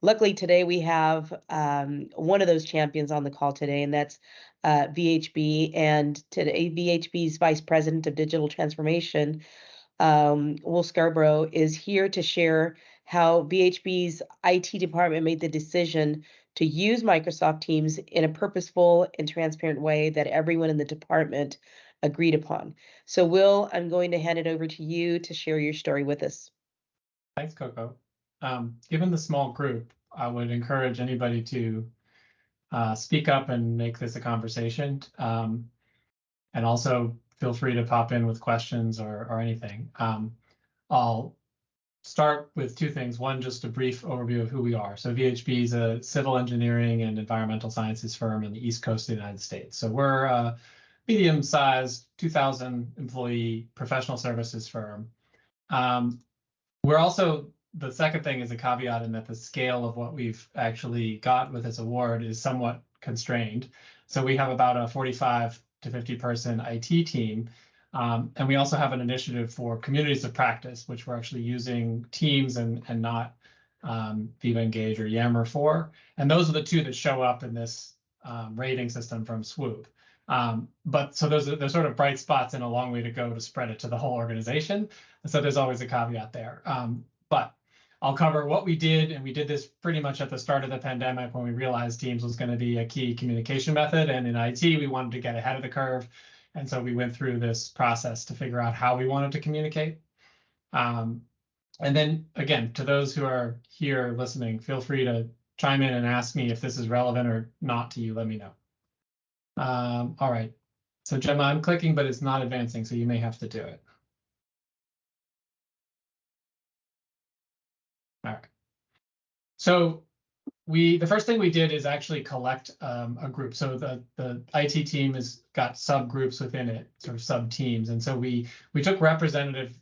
Luckily, today we have one of those champions on the call today, and that's VHB. And today, VHB's Vice President of Digital Transformation, Will Scarbrough, is here to share how VHB's IT department made the decision to use Microsoft Teams in a purposeful and transparent way that everyone in the department agreed upon. So, Will, I'm going to hand it over to you to share your story with us. Thanks, Coco. Given the small group, I would encourage anybody to speak up and make this a conversation. And also feel free to pop in with questions or anything. I'll start with two things. One, just a brief overview of who we are. So VHB is a civil engineering and environmental sciences firm in the East Coast of the United States. So we're a medium-sized 2,000 employee professional services firm. We're also, the second thing is a caveat in that the scale of what we've actually got with this award is somewhat constrained. So we have about a 45 to 50 person IT team. And we also have an initiative for communities of practice, which we're actually using Teams and not Viva Engage or Yammer for. And those are the two that show up in this rating system from Swoop. But so there's sort of bright spots and a long way to go to spread it to the whole organization. So there's always a caveat there. But I'll cover what we did, and we did this pretty much at the start of the pandemic when we realized Teams was going to be a key communication method. And in IT, we wanted to get ahead of the curve. And so we went through this process to figure out how we wanted to communicate. And then again, to those who are here listening, feel free to chime in and ask me if this is relevant or not to you. Let me know. All right. So Gemma, I'm clicking, but it's not advancing, so you may have to do it. All right. So the first thing we did is actually collect a group. So the IT team has got subgroups within it, sort of sub teams. And so we took representative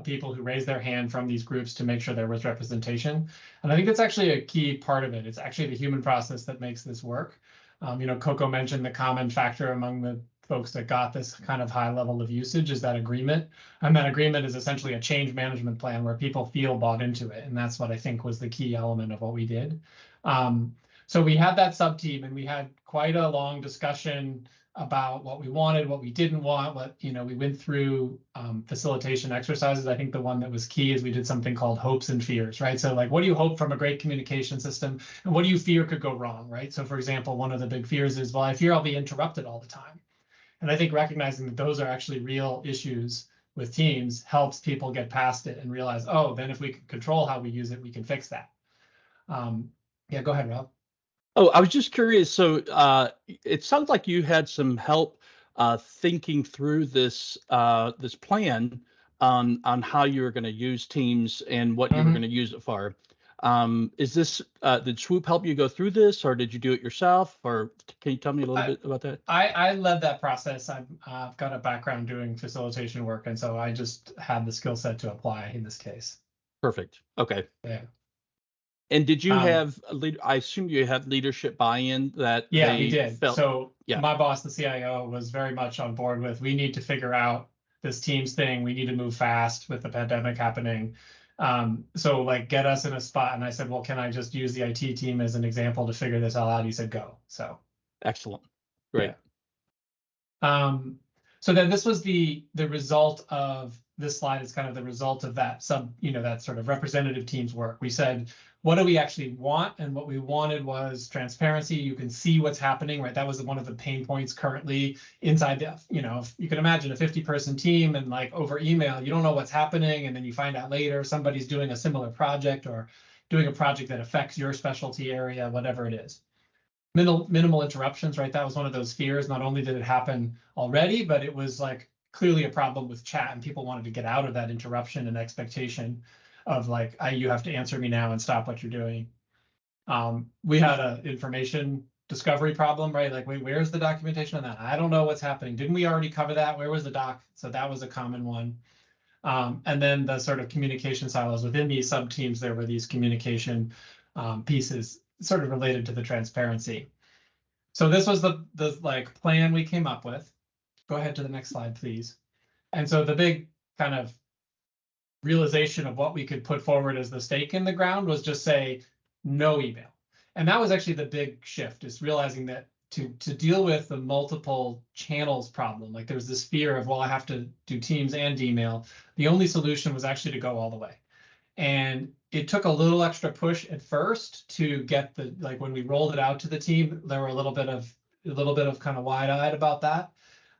people who raised their hand from these groups to make sure there was representation. And I think that's actually a key part of it. It's actually the human process that makes this work. Coco mentioned the common factor among the folks that got this kind of high level of usage is that agreement. And that agreement is essentially a change management plan where people feel bought into it. And that's what I think was the key element of what we did. So we had that sub team, and we had quite a long discussion about what we wanted, what we didn't want, we went through facilitation exercises. I think the one that was key is we did something called hopes and fears, right? So like, what do you hope from a great communication system? And what do you fear could go wrong, right? So for example, one of the big fears is, well, I fear I'll be interrupted all the time. And I think recognizing that those are actually real issues with Teams helps people get past it and realize, oh, then if we can control how we use it, we can fix that. Yeah, go ahead, Rob. Oh, I was just curious. So it sounds like you had some help thinking through this this plan on how you were going to use Teams and what you were going to use it for. Is this did Swoop help you go through this, or did you do it yourself? Or can you tell me a little bit about that? I led that process. I've got a background doing facilitation work, and so I just had the skill set to apply in this case. Perfect. Okay. Yeah. And did you have, I assume you had leadership buy-in that yeah, we did. So yeah. My boss, the CIO, was very much on board with, we need to figure out this Teams thing. We need to move fast with the pandemic happening. So like, get us in a spot. And I said, well, can I just use the IT team as an example to figure this all out? He said, go. So excellent. Great. Yeah. So then this was the result of this slide is kind of the result of that that sort of representative Teams work. We said, what do we actually want? And what we wanted was transparency. You can see what's happening, right? That was one of the pain points currently inside the, if you can imagine a 50-person team and like over email, you don't know what's happening. And then you find out later somebody's doing a similar project or doing a project that affects your specialty area, whatever it is. Minimal interruptions, right? That was one of those fears. Not only did it happen already, but it was like clearly a problem with chat, and people wanted to get out of that interruption and expectation of like, you have to answer me now and stop what you're doing. We had an information discovery problem, right? Like, wait, where's the documentation on that? I don't know what's happening. Didn't we already cover that? Where was the doc? So that was a common one. And then the sort of communication silos within these sub teams, there were these communication pieces sort of related to the transparency. So this was the like plan we came up with. Go ahead to the next slide, please. And so the big kind of realization of what we could put forward as the stake in the ground was just say, no email. And that was actually the big shift, is realizing that to deal with the multiple channels problem, like there was this fear of, well, I have to do Teams and email. The only solution was actually to go all the way. And it took a little extra push at first to get the, like when we rolled it out to the team, there were a little bit of kind of wide-eyed about that.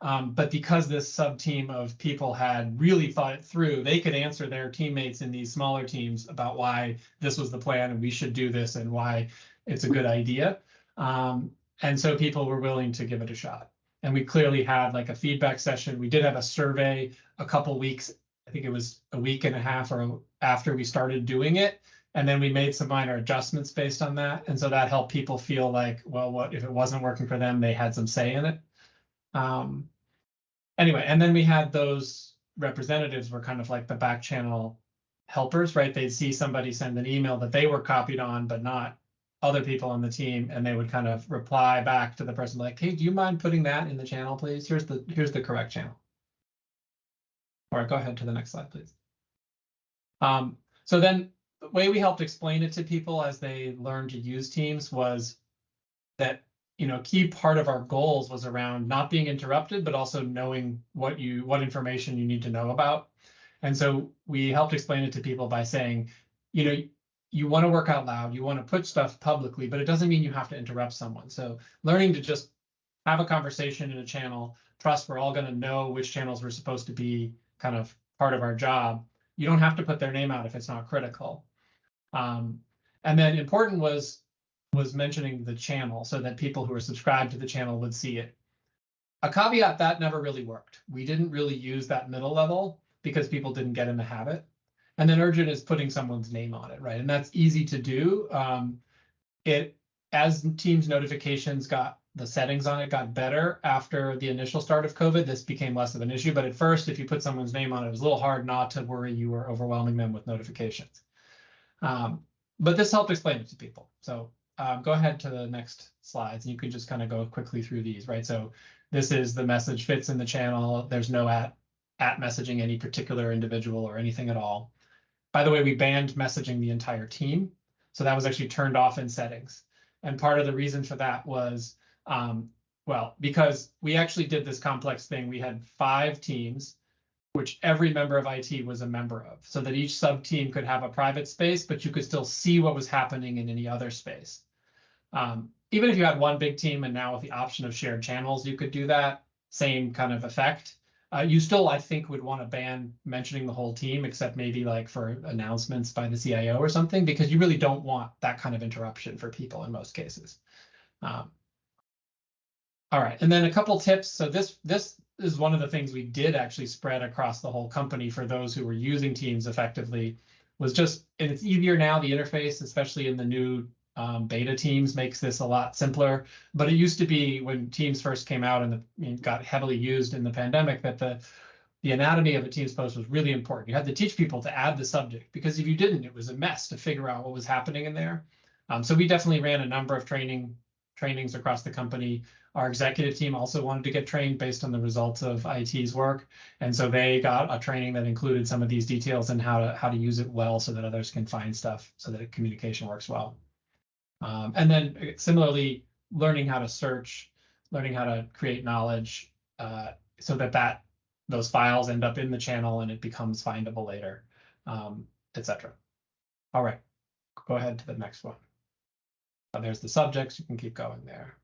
But because this sub team of people had really thought it through, they could answer their teammates in these smaller teams about why this was the plan and we should do this and why it's a good idea. And so people were willing to give it a shot. And we clearly had like a feedback session. We did have a survey a couple weeks, I think it was a week and a half or after we started doing it. And then we made some minor adjustments based on that. And so that helped people feel like, well, what if it wasn't working for them, they had some say in it. Anyway, and then we had those representatives were kind of like the back channel helpers, right? They'd see somebody send an email that they were copied on, but not other people on the team, and they would kind of reply back to the person like, hey, do you mind putting that in the channel, please? Here's the correct channel. All right, go ahead to the next slide, please. So then the way we helped explain it to people as they learned to use Teams was that, you know, a key part of our goals was around not being interrupted, but also knowing what information you need to know about. And so we helped explain it to people by saying, you know, you want to work out loud, you want to put stuff publicly, but it doesn't mean you have to interrupt someone. So learning to just have a conversation in a channel, trust we're all going to know which channels we're supposed to be kind of part of our job. You don't have to put their name out if it's not critical. And then important was mentioning the channel so that people who are subscribed to the channel would see it. A caveat, that never really worked. We didn't really use that middle level because people didn't get in the habit. And then urgent is putting someone's name on it, right? And that's easy to do. As Teams notifications got, the settings on it got better after the initial start of COVID, this became less of an issue. But at first, if you put someone's name on it, it was a little hard not to worry you were overwhelming them with notifications. But this helped explain it to people. So go ahead to the next slides, and you can just kind of go quickly through these, right? So this is the message fits in the channel. There's no at messaging any particular individual or anything at all. By the way, we banned messaging the entire team. So that was actually turned off in settings. And part of the reason for that was, well, because we actually did this complex thing. We had 5 teams, which every member of IT was a member of, so that each sub team could have a private space, but you could still see what was happening in any other space. Even if you had one big team and now with the option of shared channels, you could do that, same kind of effect. You still, I think, would want to ban mentioning the whole team, except maybe like for announcements by the CIO or something, because you really don't want that kind of interruption for people in most cases. All right, and then a couple tips. So this is one of the things we did actually spread across the whole company for those who were using Teams effectively, was just, and it's easier now, the interface, especially in the new beta Teams, makes this a lot simpler. But it used to be when Teams first came out and got heavily used in the pandemic, that the anatomy of a Teams post was really important. You had to teach people to add the subject, because if you didn't, it was a mess to figure out what was happening in there. So we definitely ran a number of trainings across the company. Our executive team also wanted to get trained based on the results of IT's work. And so they got a training that included some of these details and how to use it well so that others can find stuff so that communication works well. And then similarly, learning how to search, learning how to create knowledge so that those files end up in the channel and it becomes findable later, etc. All right, go ahead to the next one. There's the subjects, you can keep going there.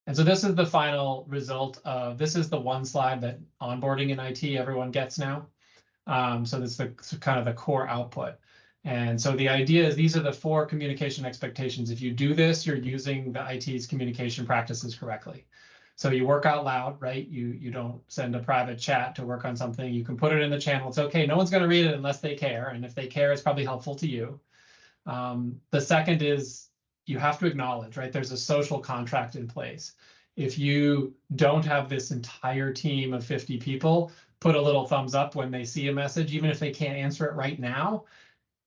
And so this is the final result of, this is the one slide that onboarding in IT everyone gets now. So this is kind of the core output. And so the idea is these are the 4 communication expectations. If you do this, you're using the IT's communication practices correctly. So you work out loud, right? You don't send a private chat to work on something. You can put it in the channel. It's okay. No one's going to read it unless they care. And if they care, it's probably helpful to you. The second is you have to acknowledge, right? There's a social contract in place. If you don't have this entire team of 50 people put a little thumbs up when they see a message, even if they can't answer it right now,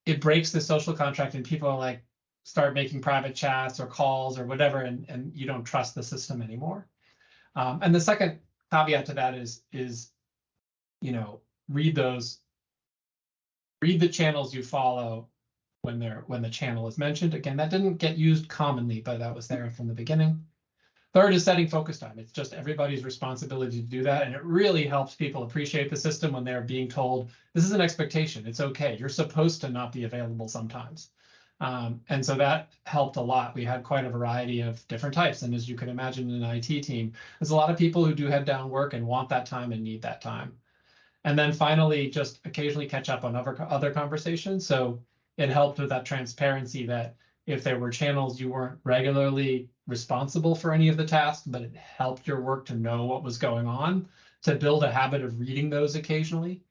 it breaks the social contract and people are like, start making private chats or calls or whatever, and you don't trust the system anymore. And the second caveat to that is read the channels you follow when the channel is mentioned. Again, that didn't get used commonly, but that was there from the beginning. Third is setting focus time. It's just everybody's responsibility to do that. And it really helps people appreciate the system when they're being told, this is an expectation. It's okay. You're supposed to not be available sometimes. And so that helped a lot. We had quite a variety of different types. And as you can imagine, in an IT team, there's a lot of people who do head down work and want that time and need that time. And then finally, just occasionally catch up on other conversations. So it helped with that transparency that if there were channels you weren't regularly responsible for any of the tasks, but it helped your work to know what was going on, to build a habit of reading those occasionally.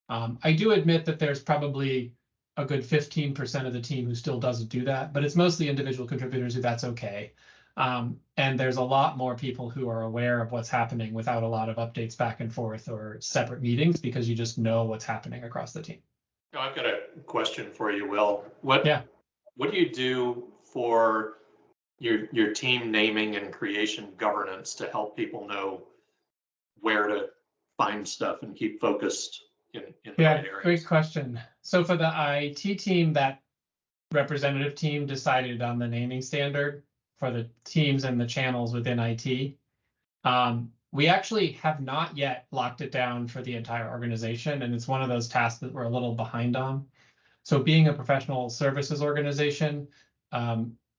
I do admit that there's probably a good 15% of the team who still doesn't do that, but it's mostly individual contributors who that's okay. And there's a lot more people who are aware of what's happening without a lot of updates back and forth or separate meetings, because you just know what's happening across the team. Now, I've got a question for you, Will. What do you do for your team naming and creation governance to help people know where to find stuff and keep focused in the right areas? Great question. So for the IT team, that representative team decided on the naming standard for the teams and the channels within IT. We actually have not yet locked it down for the entire organization, and it's one of those tasks that we're a little behind on. So being a professional services organization,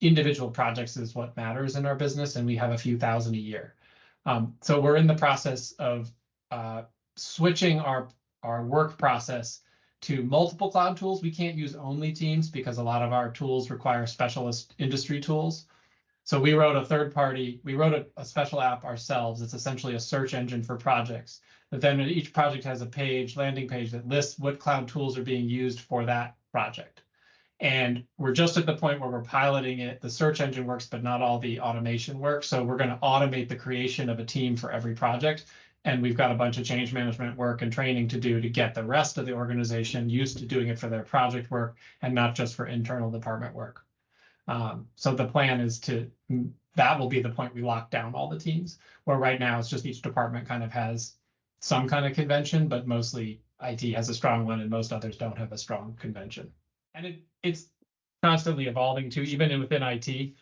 individual projects is what matters in our business, and we have a few thousand a year. So we're in the process of switching our work process to multiple cloud tools. We can't use only Teams because a lot of our tools require specialist industry tools. So we wrote a special app ourselves. It's essentially a search engine for projects. But then each project has a landing page that lists what cloud tools are being used for that project. And we're just at the point where we're piloting it. The search engine works, but not all the automation works. So we're going to automate the creation of a team for every project. And we've got a bunch of change management work and training to do to get the rest of the organization used to doing it for their project work and not just for internal department work. So the plan is that will be the point we lock down all the teams, where right now it's just each department kind of has some kind of convention, but mostly IT has a strong one and most others don't have a strong convention. And it's constantly evolving too, even within IT.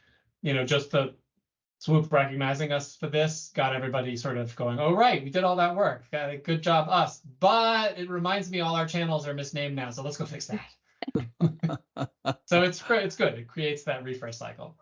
Just the Swoop recognizing us for this got everybody sort of going, oh, right, we did all that work. Good job, us. But it reminds me all our channels are misnamed now, so let's go fix that. So it's good. It creates that refresh cycle.